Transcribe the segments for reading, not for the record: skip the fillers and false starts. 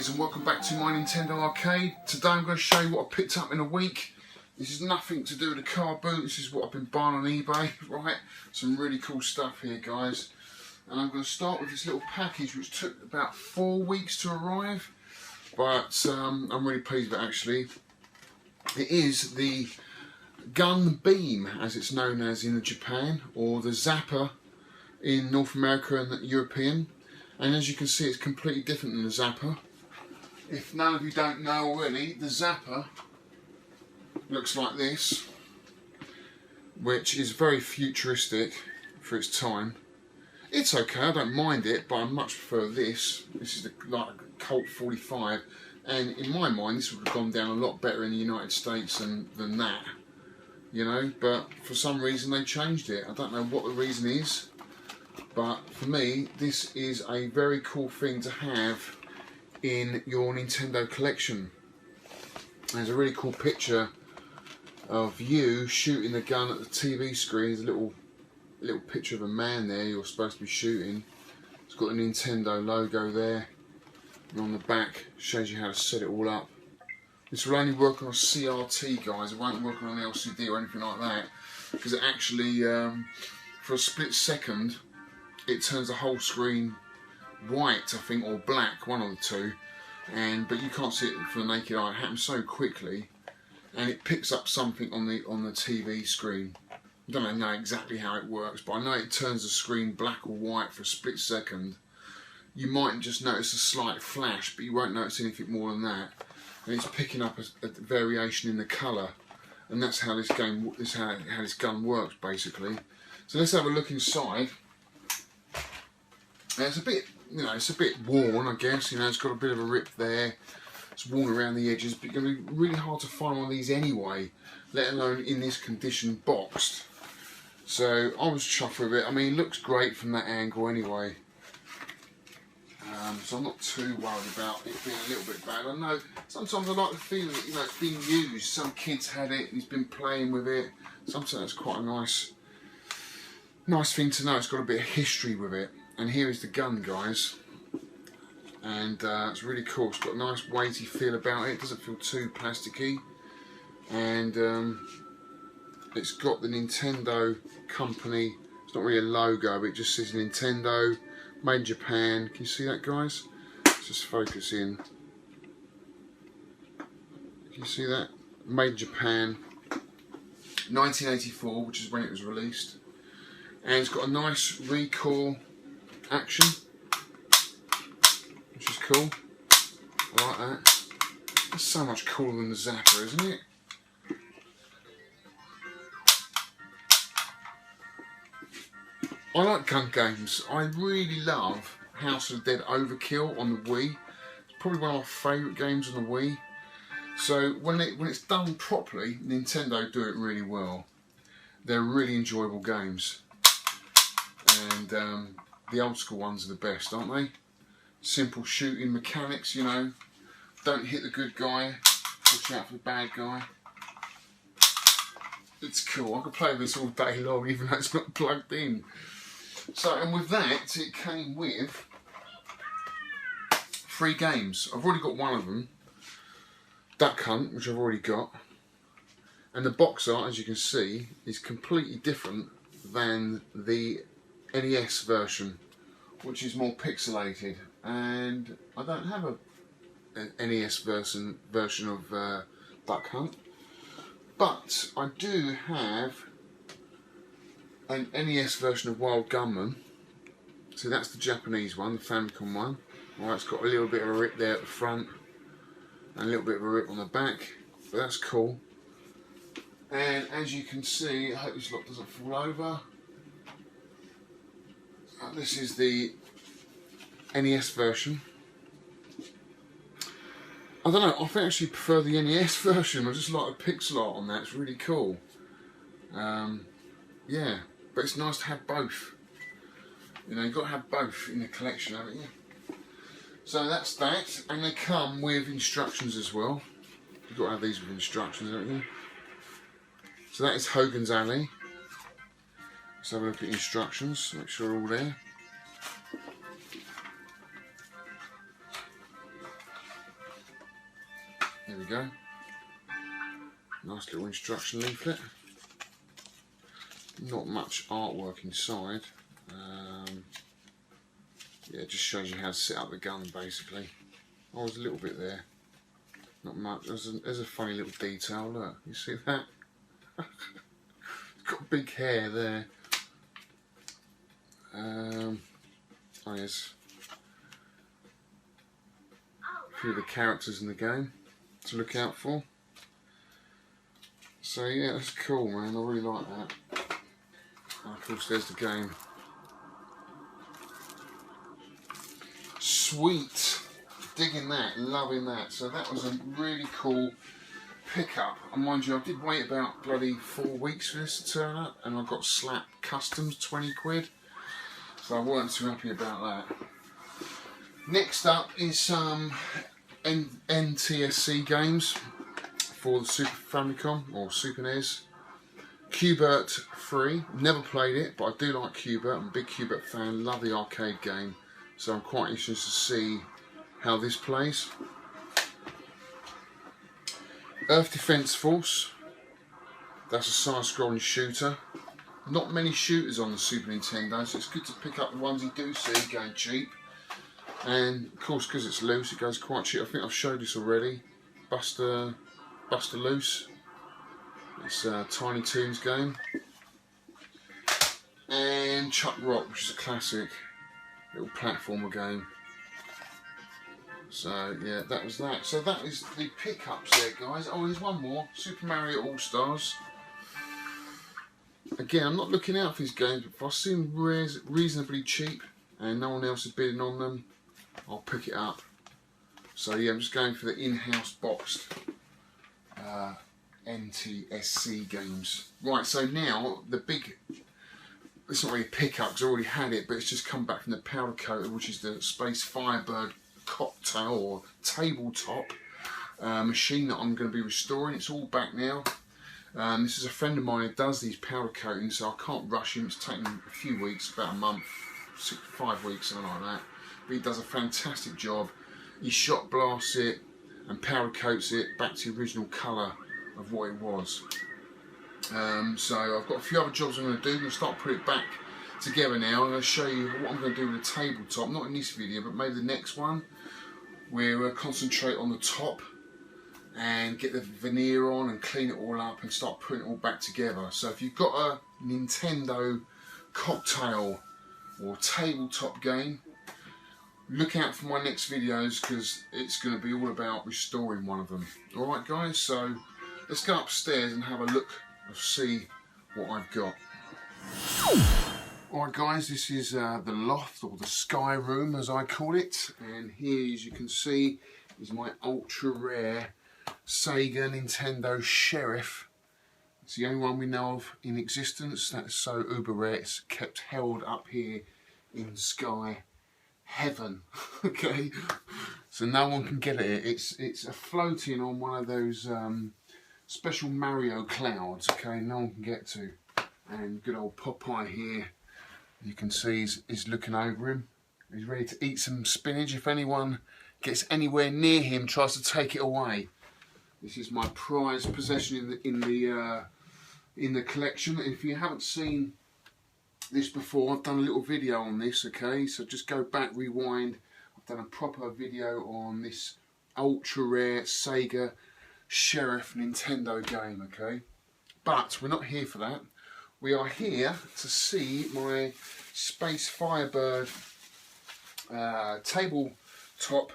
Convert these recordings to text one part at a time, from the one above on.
guys, and welcome back to my Nintendo Arcade. Today I'm going to show you what I picked up in a week. This is nothing to do with the car boot, this is what I've been buying on eBay, right? Some really cool stuff here, guys. And I'm going to start with this little package which took about 4 weeks to arrive. But I'm really pleased with it actually. It is the gun beam, as it's known as in Japan, or the Zapper in North America and European. And as you can see, it's completely different than the Zapper. If none of you don't know already, the Zapper looks like this, which is very futuristic for its time. It's okay, I don't mind it, but I much prefer this. This is like a Colt 45, and in my mind this would have gone down a lot better in the United States than that, you know, but for some reason they changed it. I don't know what the reason is, but for me this is a very cool thing to have in your Nintendo collection. There's a really cool picture of you shooting the gun at the TV screen. There's a little picture of a man there you're supposed to be shooting. It's got the Nintendo logo there, and on the back shows you how to set it all up. This will only work on a CRT, guys. It won't work on an LCD or anything like that, because it actually for a split second it turns the whole screen white, I think, or black, one of the two, but you can't see it from the naked eye. It happens so quickly, and it picks up something on the TV screen. I don't know exactly how it works, but I know it turns the screen black or white for a split second. You might just notice a slight flash, but you won't notice anything more than that. And it's picking up a variation in the colour, and that's how this game, how this gun works basically. So let's have a look inside. It's a bit, you know, it's a bit worn, I guess. You know, it's got a bit of a rip there. It's worn around the edges, but it's going to be really hard to find one of these anyway, let alone in this condition boxed. So I was chuffed with it. I mean, it looks great from that angle anyway. So I'm not too worried about it being a little bit bad. I know sometimes I like the feeling that, you know, it's been used. Some kid's had it and he's been playing with it. Sometimes it's quite a nice thing to know. It's got a bit of history with it. And here is the gun, guys. And it's really cool. It's got a nice weighty feel about it. It doesn't feel too plasticky. And it's got the Nintendo company. It's not really a logo, but it just says Nintendo, made in Japan. Can you see that, guys? Let's just focus in. Can you see that? Made in Japan, 1984, which is when it was released. And it's got a nice recoil action, which is cool. I like that. That's so much cooler than the Zapper, isn't it? I like gun games. I really love House of the Dead Overkill on the Wii. It's probably one of my favourite games on the Wii. So when it's done properly, Nintendo do it really well. They're really enjoyable games. And the old school ones are the best, aren't they? Simple shooting mechanics, you know. Don't hit the good guy, watch out for the bad guy. It's cool. I could play this all day long, even though it's not plugged in. So, and with that, it came with 3 games. I've already got one of them, Duck Hunt, which I've already got. And the box art, as you can see, is completely different than the NES version, which is more pixelated. And I don't have an NES version of Duck Hunt, but I do have an NES version of Wild Gunman. So that's the Japanese one, the Famicom one. Right, it's got a little bit of a rip there at the front and a little bit of a rip on the back, but that's cool. And as you can see, I hope this lot doesn't fall over. This is the NES version. I don't know, I think I actually prefer the NES version. I just like the pixel art on that, it's really cool. Yeah, but it's nice to have both. You know, you've got to have both in the collection, haven't you? So that's that, and they come with instructions as well. You've got to have these with instructions, haven't you? So that is Hogan's Alley. Let's have a look at instructions, make sure they're all there. Here we go. Nice little instruction leaflet. Not much artwork inside. Yeah, it just shows you how to set up the gun basically. Oh, there's a little bit there. Not much. There's a funny little detail, look. You see that? It's got big hair there. Oh, yes. A few of the characters in the game to look out for. So yeah, that's cool, man. I really like that. And of course, there's the game. Sweet. Digging that, loving that. So that was a really cool pickup. And mind you, I did wait about bloody 4 weeks for this to turn up, and I got slapped customs 20 quid. So I weren't too happy about that. Next up is some NTSC games for the Super Famicom or Super NES. Q*bert 3, never played it, but I do like Q*bert. I'm a big Q*bert fan, love the arcade game, so I'm quite interested to see how this plays. Earth Defense Force, that's a side-scrolling shooter. Not many shooters on the Super Nintendo, so it's good to pick up the ones you do see going cheap. And of course, because it's loose, it goes quite cheap. I think I've showed this already. Buster Loose. It's a Tiny Toons game. And Chuck Rock, which is a classic little platformer game. So yeah, that was that. So that is the pickups there, guys. Oh, there's one more. Super Mario All-Stars. Again, I'm not looking out for these games, but if I see them reasonably cheap and no one else is bidding on them, I'll pick it up. So yeah, I'm just going for the in-house boxed NTSC games. Right, so now the big, it's not really a pickup because I already had it, but it's just come back from the powder coater, which is the Space Firebird cocktail or tabletop machine that I'm going to be restoring. It's all back now. This is a friend of mine who does these powder coatings, so I can't rush him. It's taken a few weeks, about a month, 5 weeks, something like that. But he does a fantastic job. He shot blasts it and powder coats it back to the original colour of what it was. So I've got a few other jobs I'm going to do. I'm going to start putting it back together now. I'm going to show you what I'm going to do with the tabletop. Not in this video, but maybe the next one. We'll concentrate on the top and get the veneer on and clean it all up and start putting it all back together. So if you've got a Nintendo cocktail or tabletop game, look out for my next videos because it's going to be all about restoring one of them. Alright guys, so let's go upstairs and have a look and see what I've got. Alright guys, this is the loft or the sky room as I call it, and here as you can see is my ultra rare Sega Nintendo Sheriff. It's the only one we know of in existence. That's so uber rare, it's kept held up here in sky heaven. Okay, so no one can get it. It's floating on one of those special Mario clouds. Okay, no one can get to. And good old Popeye here, you can see he's looking over him. He's ready to eat some spinach if anyone gets anywhere near him, tries to take it away. This is my prized possession in the collection. If you haven't seen this before, I've done a little video on this, okay, so just go back, rewind. I've done a proper video on this ultra rare Sega Sheriff Nintendo game, okay, but we're not here for that. We are here to see my Space Firebird tabletop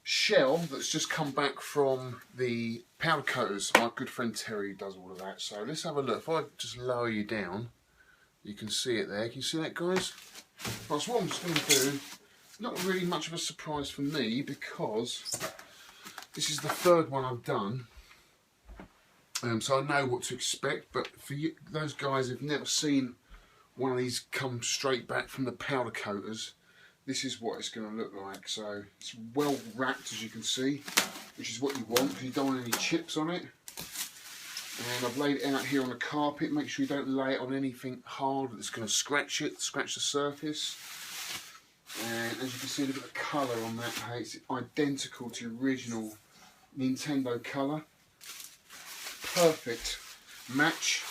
shell that's just come back from the powder coaters. My good friend Terry does all of that, so let's have a look. If I just lower you down, you can see it there. Can you see that, guys? Right, so what I'm just going to do, not really much of a surprise for me because this is the third one I've done, so I know what to expect. But for you, those guys who've never seen one of these come straight back from the powder coaters, this is what it's going to look like. So it's well wrapped, as you can see, which is what you want because you don't want any chips on it. And I've laid it out here on the carpet. Make sure you don't lay it on anything hard that's going to scratch it, scratch the surface. And as you can see, look at the colour on that. Hey, it's identical to the original Nintendo colour. Perfect match.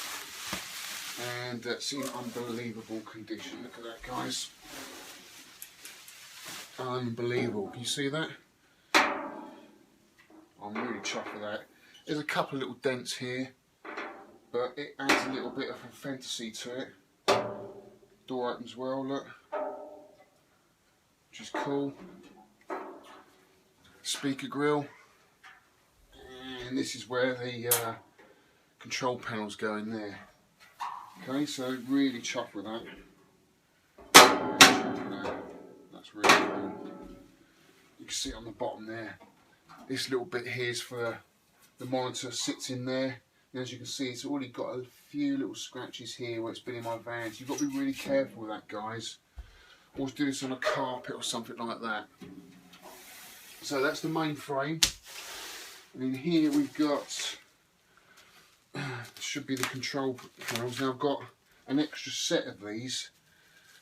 And it's in unbelievable condition. Look at that, guys. Unbelievable. Can you see that? I'm really chuffed with that. There's a couple of little dents here, but it adds a little bit of a fantasy to it. Door opens well, look. Which is cool. Speaker grill. And this is where the control panels go in there. Okay, so really chuffed with that. That's really cool. You can see it on the bottom there. This little bit here is for the monitor, sits in there. And as you can see, it's already got a few little scratches here where it's been in my van. So you've got to be really careful with that, guys. Always do this on a carpet or something like that. So that's the main frame. And in here we've got, should be the control panels. Now I've got an extra set of these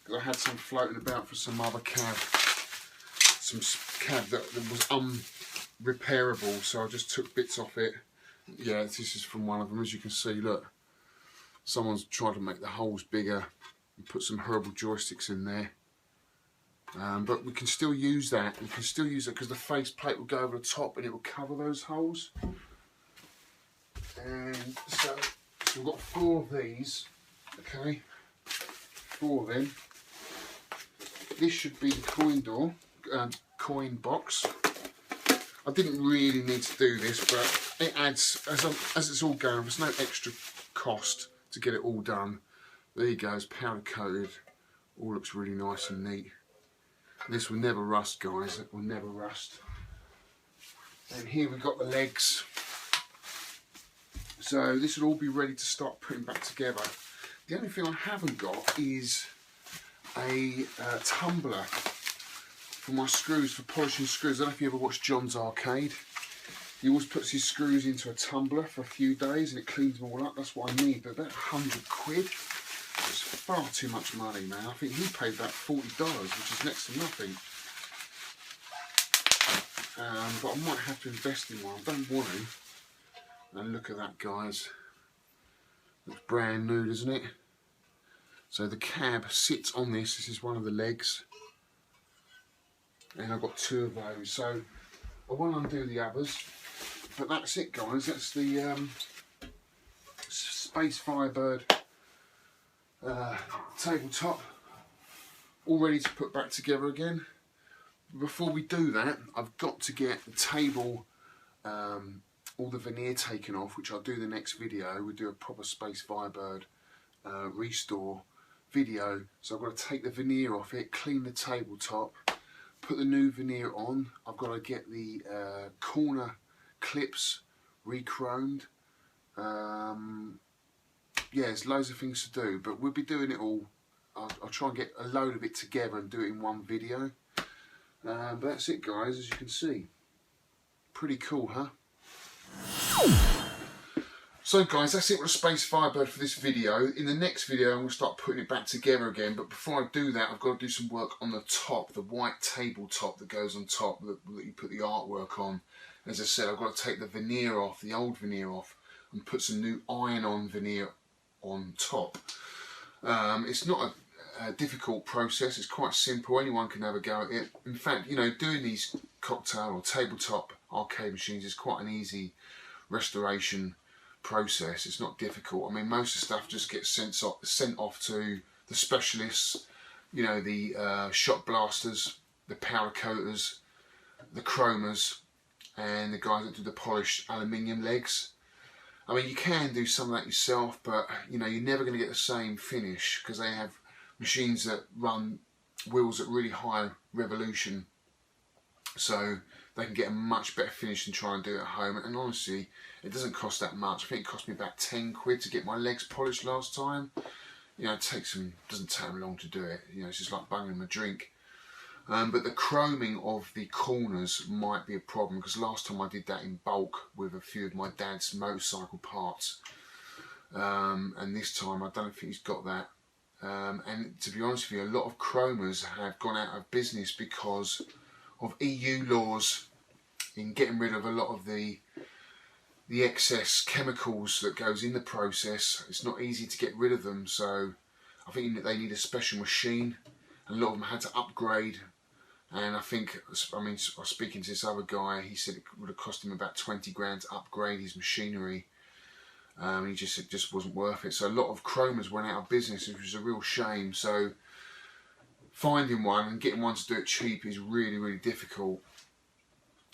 because I had some floating about for some other cab. Some cab that was unrepairable, so I just took bits off it. Yeah, this is from one of them. As you can see, look, someone's tried to make the holes bigger and put some horrible joysticks in there. But we can still use that. We can still use it because the face plate will go over the top and it will cover those holes. And so we've got 4 of these. Okay, 4 of them. This should be the coin door, coin box. I didn't really need to do this, but it adds, as it's all going, there's no extra cost to get it all done. There you go, it's powder coated. All looks really nice and neat. This will never rust, guys, it will never rust. And here we've got the legs. So this will all be ready to start putting back together. The only thing I haven't got is a tumbler for my screws, for polishing screws. I don't know if you ever watched John's Arcade. He always puts his screws into a tumbler for a few days and it cleans them all up. That's what I need, but about 100 quid. It's far too much money, man. I think he paid about $40, which is next to nothing. But I might have to invest in one. I don't want to. And look at that, guys. Looks brand new, doesn't it? So the cab sits on this. This is one of the legs. And I've got 2 of those. So I won't undo the others. But that's it, guys. That's the Space Firebird tabletop. All ready to put back together again. Before we do that, I've got to get the table, all the veneer taken off, which I'll do the next video. We'll do a proper Space Firebird restore video. So I've got to take the veneer off it, clean the tabletop, put the new veneer on. I've got to get the corner clips re-chromed. Yeah, there's loads of things to do, but we'll be doing it all. I'll try and get a load of it together and do it in one video. But that's it, guys, as you can see. Pretty cool, huh? So guys, that's it with the Space Firebird for this video. In the next video I'm going to start putting it back together again, but before I do that I've got to do some work on the top, the white tabletop that goes on top, that you put the artwork on. As I said, I've got to take the veneer off, the old veneer off, and put some new iron-on veneer on top. It's not a difficult process, it's quite simple, anyone can have a go at it. In fact, you know, doing these cocktail or tabletop arcade machines is quite an easy restoration process. It's not difficult. I mean, most of the stuff just gets sent off to the specialists, you know, the shot blasters, the powder coaters, the chromers, and the guys that do the polished aluminium legs. I mean, you can do some of that yourself, but you know, you're never going to get the same finish because they have machines that run wheels at really high revolution, so they can get a much better finish than try and do it at home. And honestly, it doesn't cost that much. I think it cost me about 10 quid to get my legs polished last time. You know, it doesn't take them long to do it. You know, it's just like buying them a drink. But the chroming of the corners might be a problem because last time I did that in bulk with a few of my dad's motorcycle parts, and this time I don't think he's got that. And to be honest with you, a lot of chromers have gone out of business because of EU laws in getting rid of a lot of the excess chemicals that goes in the process. It's not easy to get rid of them, so I think that they need a special machine, and a lot of them had to upgrade. And I think, I mean, I was speaking to this other guy, he said it would have cost him about 20 grand to upgrade his machinery. He just said it just wasn't worth it. So a lot of chromers went out of business, which was a real shame. So finding one and getting one to do it cheap is really, really difficult.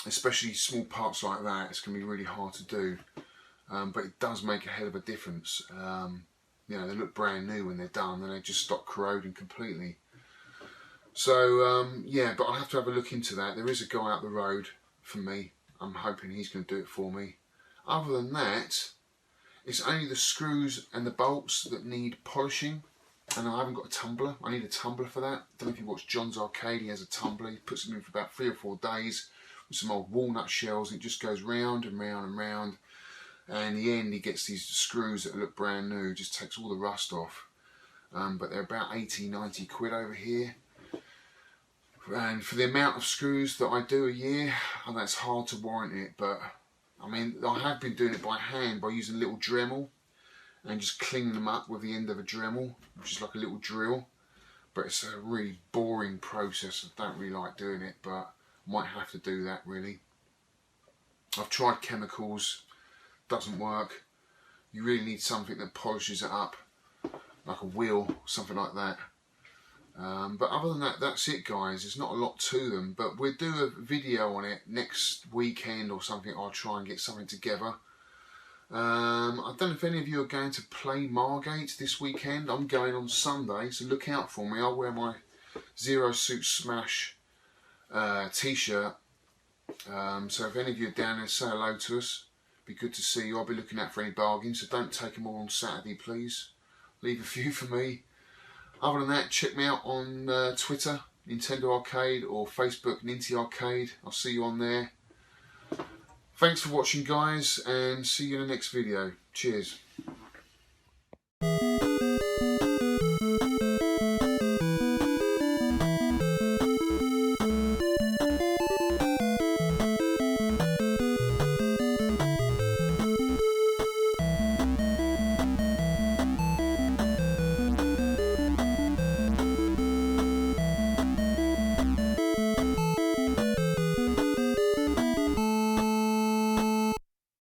Especially small parts like that, it's going to be really hard to do. But it does make a hell of a difference. You know, they look brand new when they're done, and they just stop corroding completely. So yeah, but I'll have to have a look into that. There is a guy up the road for me. I'm hoping he's going to do it for me. Other than that, it's only the screws and the bolts that need polishing, and I haven't got a tumbler. I need a tumbler for that. I don't know if you watch John's Arcade, he has a tumbler. He puts them in for about 3 or 4 days with some old walnut shells, and it just goes round and round and round. And in the end, he gets these screws that look brand new, just takes all the rust off. But they're about 80, 90 quid over here. And for the amount of screws that I do a year, and that's hard to warrant it, but I mean, I have been doing it by hand by using a little Dremel and just cleaning them up with the end of a Dremel, which is like a little drill. But it's a really boring process. I don't really like doing it, but I might have to do that really. I've tried chemicals, doesn't work. You really need something that polishes it up, like a wheel, something like that. But other than that, that's it guys. There's not a lot to them, but we'll do a video on it next weekend or something. I'll try and get something together. I don't know if any of you are going to play Margate this weekend. I'm going on Sunday, so look out for me. I'll wear my Zero Suit Smash t-shirt. So if any of you are down there, say hello to us. Be good to see you. I'll be looking out for any bargains, so don't take them all on Saturday, please. Leave a few for me. Other than that, check me out on Twitter, Nintendo Arcade, or Facebook, Ninty Arcade. I'll see you on there. Thanks for watching guys, and see you in the next video. Cheers.